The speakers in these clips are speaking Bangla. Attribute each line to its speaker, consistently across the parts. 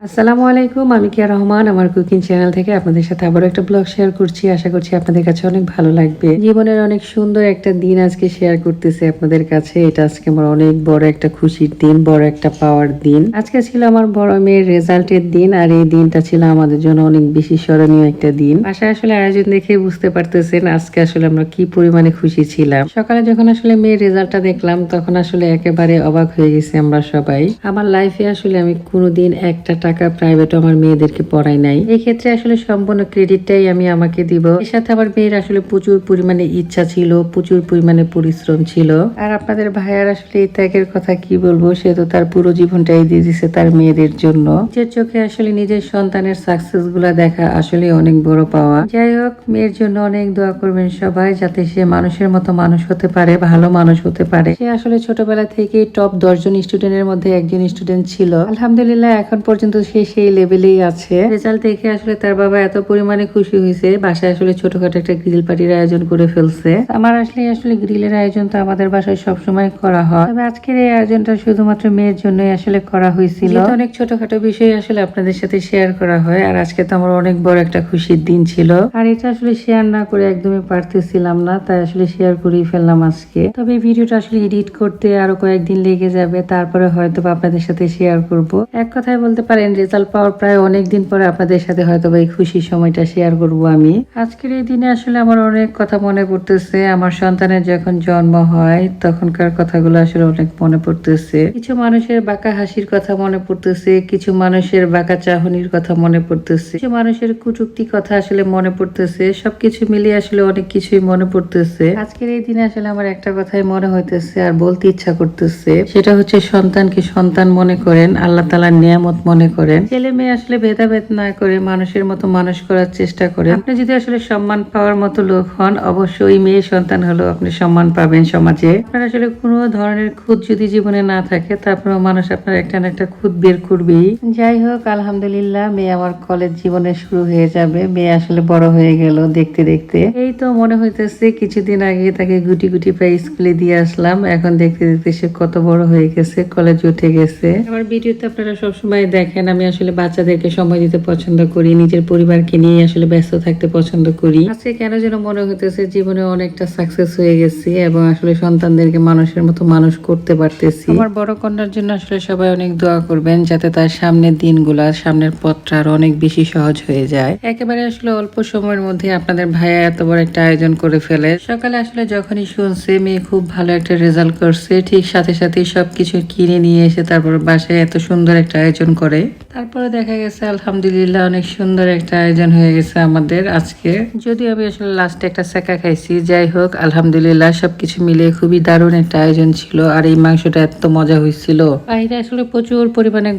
Speaker 1: আসসালামু আলাইকুম, আমি কিয়া রহমান আমার কুকিং চ্যানেল থেকে আপনাদের সাথে আবারও একটা ব্লগ শেয়ার করছি। আশা করছি আপনাদের কাছে অনেক ভালো লাগবে। জীবনের অনেক সুন্দর একটা দিন আজকে শেয়ার করতেছি আপনাদের কাছে। এটা আজকে আমার অনেক বড় একটা খুশির দিন, বড় একটা পাওয়ার দিন। আজকে ছিল আমার বড় মেয়ের রেজাল্টের দিন, আর এই দিনটা ছিল আমাদের জন্য অনেক বেশি স্মরণীয় একটা দিন। বাসায় আসলে আয়োজন দেখে বুঝতে পারতেছেন আজকে আসলে আমরা কি পরিমাণে খুশি ছিলাম। সকালে যখন আসলে মেয়ের রেজাল্টটা দেখলাম তখন আসলে একেবারে অবাক হয়ে গেছি আমরা সবাই। আমার লাইফে আসলে আমি কোনোদিন একটা টাকা প্রাইভেট আমার মেয়েদেরকে পড়াই নাই। এই ক্ষেত্রে আসলে সম্পূর্ণ ক্রেডিটটাই আমি আমাকে দিব। এর সাথে আমার মেয়ের আসলে প্রচুর পরিমাণে ইচ্ছা ছিল, প্রচুর পরিমাণে পরিশ্রম ছিল। আর আপনাদের ভাইয়ার আসলে এই ত্যাগের কথা কি বলবো, সে তো তার পুরো জীবনটাই দিয়ে দিছে তার মেয়েদের জন্য। নিজের চোখে আসলে নিজের সন্তানের সাকসেস গুলা দেখা আসলে অনেক বড় পাওয়া। যাই হোক, মেয়ের জন্য অনেক দোয়া করবেন সবাই, যাতে সে মানুষের মতো মানুষ হতে পারে, ভালো মানুষ হতে পারে। সে আসলে ছোটবেলা থেকে টপ 10 জন স্টুডেন্টের মধ্যে একজন স্টুডেন্ট ছিল। আলহামদুলিল্লাহ এখন পর্যন্ত সে সেই লেভেলেই আছে। রেজাল্ট দেখে আসলে তার বাবা এত পরিমাণে খুশি হয়েছে, বাসায় আসলে ছোটখাটো একটা গ্রিল পার্টির আয়োজন করে ফেলছে। আমার আসলে গ্রিলের আয়োজন তো আমাদের বাসায় সবসময় করা হয়, তবে আজকের এই আয়োজনটা শুধুমাত্র মেয়ের জন্যই আসলে করা হয়েছিল। অনেক ছোটখাটো বিষয় আসলে আপনাদের সাথে শেয়ার করা হয়, আর আজকে তো আমার অনেক বড় একটা খুশির দিন ছিল, আর এটা আসলে শেয়ার না করে একদমই পারতেছিলাম না, তাই আসলে শেয়ার করেই ফেললাম আজকে। তবে এই ভিডিওটা আসলে এডিট করতে আরো কয়েকদিন লেগে যাবে, তারপরে হয়তো আপনাদের সাথে শেয়ার করব। এক কথায় বলতে পারেন রেজাল্ট পাওয়ার প্রায় অনেকদিন পরে আপনাদের সাথে হয়তো এই খুশির সময়টা শেয়ার করব আমি। আজকের এই দিনে আসলে আমার অনেক কথা মনে পড়তেছে। আমার সন্তানের যখন জন্ম হয় তখনকার কথাগুলো আসলে অনেক মনে পড়তেছে। কিছু মানুষের বাঁকা হাসির কথা মনে পড়তেছে, কিছু মানুষের বাঁকা চাহনির কথা মনে পড়তেছে, কিছু মানুষের কুটুক্তি কথা আসলে মনে পড়তেছে। সবকিছু মিলিয়ে আসলে অনেক কিছুই মনে পড়তেছে। আজকের এই দিনে আসলে আমার একটা কথাই মনে হইতেছে আর বলতে ইচ্ছা করতেছে, সেটা হচ্ছে সন্তানকে সন্তান মনে করেন, আল্লাহ তাআলার নিয়ামত মনে করেন। ছেলে মেয়ে আসলে ভেদাভেদ না করে মানুষের মতো মানুষ করার চেষ্টা করেন। আপনি যদি আসলে সম্মান পাওয়ার মতো লোক হন, অবশ্যই মেয়ে সন্তান হলেও আপনি সম্মান পাবেন সমাজে। আপনার আসলে কোনো ধরনের খুঁত যদি জীবনে না থাকে, তারপরেও মানুষ আপনার একটা না একটা খুঁত বের করবেই। যাই হোক, আলহামদুলিল্লাহ মেয়ে আমার কলেজ জীবনে শুরু হয়ে যাবে। মেয়ে আসলে বড় হয়ে গেল দেখতে দেখতে। এই তো মনে হইতেছে কিছুদিন আগে তাকে গুটি গুটি পাই স্কুলে দিয়ে আসলাম, এখন দেখতে দেখতে সে কত বড় হয়ে গেছে, কলেজ উঠে গেছে। আমার ভিডিওতে আপনারা সবসময় দেখেন আমি আসলে বাচ্চাদেরকে সময় দিতে পছন্দ করি, নিজের পরিবারকে নিয়ে আসলে ব্যস্ত থাকতে পছন্দ করি। আজকে কেন যেন মনে হইতেছে জীবনে অনেকটা সাকসেস হয়ে গেছি এবং আসলে সন্তানদেরকে মানুষের মতো মানুষ করতে পারতেছি। আমার বড় কন্যার জন্য আসলে সবাই অনেক দোয়া করবেন, যাতে তার সামনের দিনগুলা, সামনের পথটা আরো অনেক বেশি সহজ হয়ে যায়। একেবারে আসলে অল্প সময়ের মধ্যে আপনাদের ভাইয়া এত বড় একটা আয়োজন করে ফেলে। সকালে আসলে যখনই শুনছে মেয়ে খুব ভালো একটা রেজাল্ট করছে, ঠিক সাথে সাথে সবকিছু কিনে নিয়ে এসে তারপর বাসায় এত সুন্দর একটা আয়োজন করে। তারপরে দেখা গেছে আলহামদুলিল্লাহ অনেক সুন্দর একটা আয়োজন হয়ে গেছে আমাদের আজকে। যদিও আমি আসলে লাস্টে একটা সেকা খাইছি, যাই হোক আলহামদুলিল্লাহ সবকিছু মিলে খুবই দারুণ একটা আয়োজন ছিল। আর এই মাংসটা এত মজা হয়েছিল। বাইরে আসলে প্রচুর পরিমাণে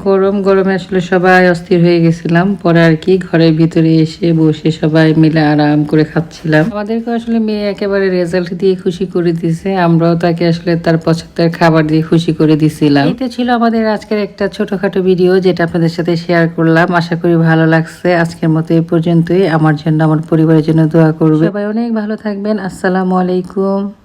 Speaker 1: গরমে আসলে সবাই অস্থির হয়ে গেছিলাম। পরে আর কি ঘরের ভিতরে এসে বসে সবাই মিলে আরাম করে খাচ্ছিলাম। আমাদেরকে আসলে মেয়ে একেবারে রেজাল্ট দিয়ে খুশি করে দিছে, আমরাও তাকে আসলে তার পছন্দের খাবার দিয়ে খুশি করে দিছিলাম। এটা ছিল আমাদের আজকের একটা ছোটখাটো ভিডিও, যেটা আপনাদের সাথে শেয়ার করলাম। আশা করি ভালো লাগছে। আজকের মতো এই পর্যন্তই। আমার জন্য, আমার পরিবারের জন্য দোয়া করবে। সবাই অনেক ভালো থাকবেন। আসসালামু আলাইকুম।